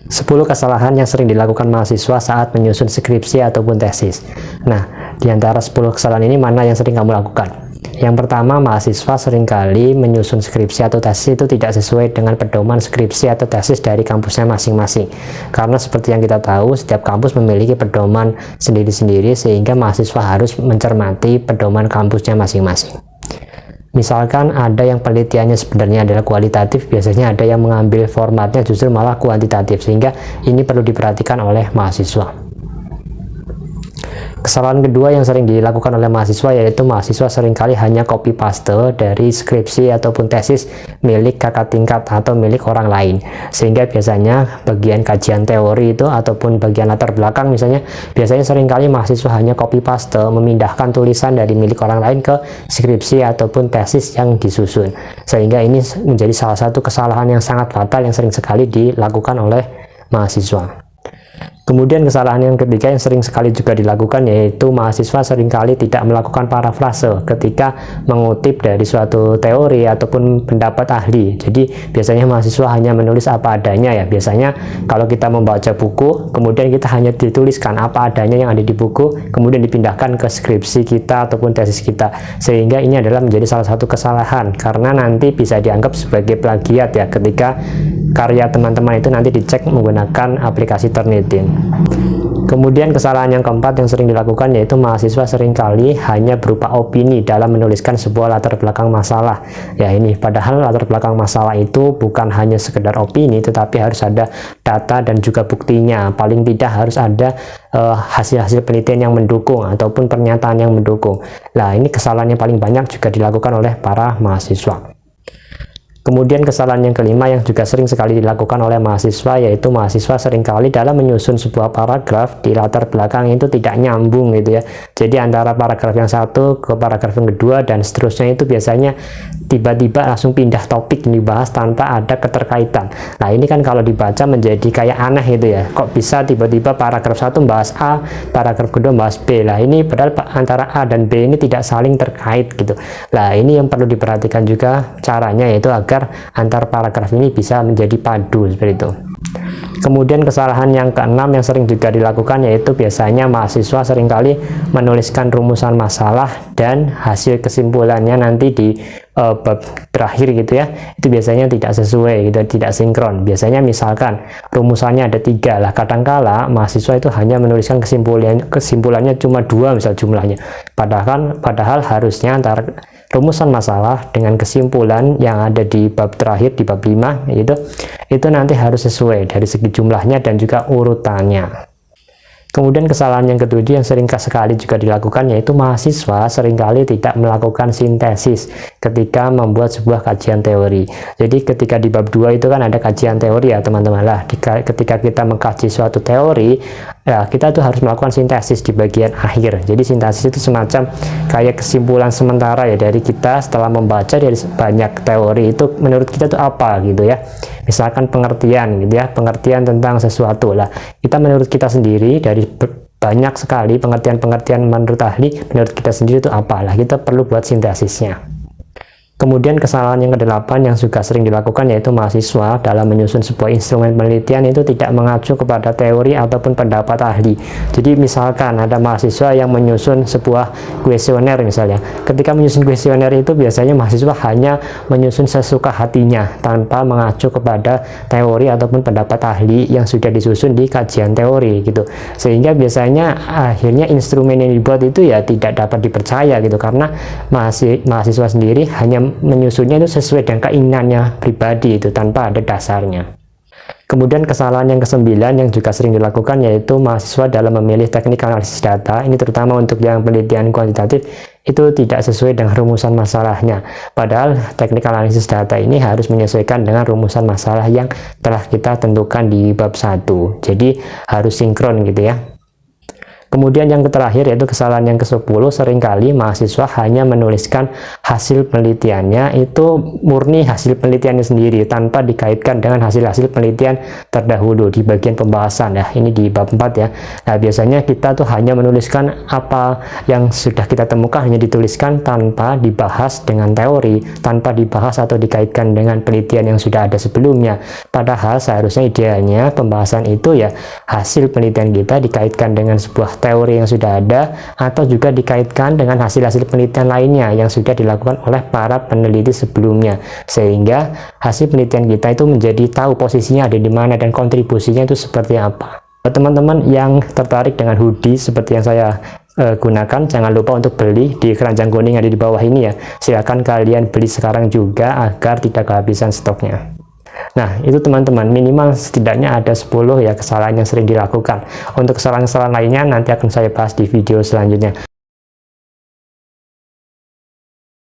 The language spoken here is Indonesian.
10 kesalahan yang sering dilakukan mahasiswa saat menyusun skripsi ataupun tesis. Nah, di antara 10 kesalahan ini mana yang sering kamu lakukan? Yang pertama, mahasiswa seringkali menyusun skripsi atau tesis itu tidak sesuai dengan pedoman skripsi atau tesis dari kampusnya masing-masing. Karena seperti yang kita tahu, setiap kampus memiliki pedoman sendiri-sendiri sehingga mahasiswa harus mencermati pedoman kampusnya masing-masing. Misalkan ada yang penelitiannya sebenarnya adalah kualitatif, biasanya ada yang mengambil formatnya justru malah kuantitatif, sehingga ini perlu diperhatikan oleh mahasiswa. Kesalahan kedua yang sering dilakukan oleh mahasiswa yaitu mahasiswa seringkali hanya copy paste dari skripsi ataupun tesis milik kakak tingkat atau milik orang lain, sehingga biasanya bagian kajian teori itu ataupun bagian latar belakang misalnya, biasanya seringkali mahasiswa hanya copy paste memindahkan tulisan dari milik orang lain ke skripsi ataupun tesis yang disusun, sehingga ini menjadi salah satu kesalahan yang sangat fatal yang sering sekali dilakukan oleh mahasiswa. Kemudian kesalahan yang ketiga yang sering sekali juga dilakukan yaitu mahasiswa seringkali tidak melakukan parafrase ketika mengutip dari suatu teori ataupun pendapat ahli. Jadi biasanya mahasiswa hanya menulis apa adanya ya. Biasanya kalau kita membaca buku, kemudian kita hanya dituliskan apa adanya yang ada di buku, kemudian dipindahkan ke skripsi kita ataupun tesis kita. Sehingga ini adalah menjadi salah satu kesalahan karena nanti bisa dianggap sebagai plagiat ya ketika karya teman-teman itu nanti dicek menggunakan aplikasi Turnitin. Kemudian kesalahan yang keempat yang sering dilakukan yaitu mahasiswa seringkali hanya berupa opini dalam menuliskan sebuah latar belakang masalah. Ya ini, padahal latar belakang masalah itu bukan hanya sekedar opini, tetapi harus ada data dan juga buktinya. Paling tidak harus ada hasil-hasil penelitian yang mendukung ataupun pernyataan yang mendukung. Nah ini kesalahan yang paling banyak juga dilakukan oleh para mahasiswa. Kemudian kesalahan yang kelima yang juga sering sekali dilakukan oleh mahasiswa yaitu mahasiswa seringkali dalam menyusun sebuah paragraf di latar belakang itu tidak nyambung gitu ya. Jadi antara paragraf yang satu ke paragraf yang kedua dan seterusnya itu biasanya tiba-tiba langsung pindah topik dibahas tanpa ada keterkaitan. Nah ini kan kalau dibaca menjadi kayak aneh gitu ya. Kok bisa tiba-tiba paragraf satu membahas A, paragraf kedua membahas B. Lah ini padahal antara A dan B ini tidak saling terkait gitu. Nah ini yang perlu diperhatikan juga caranya yaitu agar antar paragraf ini bisa menjadi padu seperti itu. Kemudian kesalahan yang keenam yang sering juga dilakukan yaitu biasanya mahasiswa seringkali menuliskan rumusan masalah dan hasil kesimpulannya nanti di bab terakhir gitu ya, itu biasanya tidak sesuai gitu, tidak sinkron. Biasanya misalkan rumusannya ada 3 lah, kadangkala mahasiswa itu hanya menuliskan kesimpulannya cuma 2 misal jumlahnya, padahal harusnya antara rumusan masalah dengan kesimpulan yang ada di bab terakhir di bab 5 itu nanti harus sesuai dari segi jumlahnya dan juga urutannya. Kemudian kesalahan yang ketujuh yang sering sekali juga dilakukan yaitu mahasiswa seringkali tidak melakukan sintesis ketika membuat sebuah kajian teori. Jadi ketika di bab 2 itu kan ada kajian teori ya teman-teman lah. Ketika kita mengkaji suatu teori ya kita tuh harus melakukan sintesis di bagian akhir. Jadi sintesis itu semacam kayak kesimpulan sementara ya dari kita setelah membaca dari banyak teori itu menurut kita tuh apa gitu ya. Misalkan pengertian gitu ya, pengertian tentang sesuatu lah. Kita menurut kita sendiri dari banyak sekali pengertian-pengertian menurut ahli, menurut kita sendiri itu apalah, kita perlu buat sintesisnya. Kemudian kesalahan yang kedelapan yang juga sering dilakukan yaitu mahasiswa dalam menyusun sebuah instrumen penelitian itu tidak mengacu kepada teori ataupun pendapat ahli. Jadi misalkan ada mahasiswa yang menyusun sebuah kuesioner misalnya. Ketika menyusun kuesioner itu biasanya mahasiswa hanya menyusun sesuka hatinya tanpa mengacu kepada teori ataupun pendapat ahli yang sudah disusun di kajian teori gitu. Sehingga biasanya akhirnya instrumen yang dibuat itu ya tidak dapat dipercaya gitu karena mahasiswa sendiri hanya menyusunnya itu sesuai dengan keinginannya pribadi itu tanpa ada dasarnya. Kemudian kesalahan yang kesembilan yang juga sering dilakukan yaitu mahasiswa dalam memilih teknik analisis data, ini terutama untuk yang penelitian kuantitatif, itu tidak sesuai dengan rumusan masalahnya. Padahal teknik analisis data ini harus menyesuaikan dengan rumusan masalah yang telah kita tentukan di bab 1. Jadi harus sinkron gitu ya. Kemudian yang terakhir yaitu kesalahan yang ke-10, seringkali mahasiswa hanya menuliskan hasil penelitiannya itu murni hasil penelitiannya sendiri tanpa dikaitkan dengan hasil-hasil penelitian terdahulu di bagian pembahasan ya. Ini di bab 4 ya. Nah, biasanya kita tuh hanya menuliskan apa yang sudah kita temukan, hanya dituliskan tanpa dibahas dengan teori, tanpa dibahas atau dikaitkan dengan penelitian yang sudah ada sebelumnya. Padahal seharusnya idealnya pembahasan itu ya hasil penelitian kita dikaitkan dengan sebuah teori yang sudah ada atau juga dikaitkan dengan hasil-hasil penelitian lainnya yang sudah dilakukan oleh para peneliti sebelumnya, sehingga hasil penelitian kita itu menjadi tahu posisinya ada di mana dan kontribusinya itu seperti apa. Teman-teman yang tertarik dengan hoodie seperti yang saya gunakan, jangan lupa untuk beli di keranjang kuning yang ada di bawah ini ya. Silahkan kalian beli sekarang juga agar tidak kehabisan stoknya. Nah, itu teman-teman, minimal setidaknya ada 10 ya kesalahan yang sering dilakukan. Untuk kesalahan-kesalahan lainnya nanti akan saya bahas di video selanjutnya.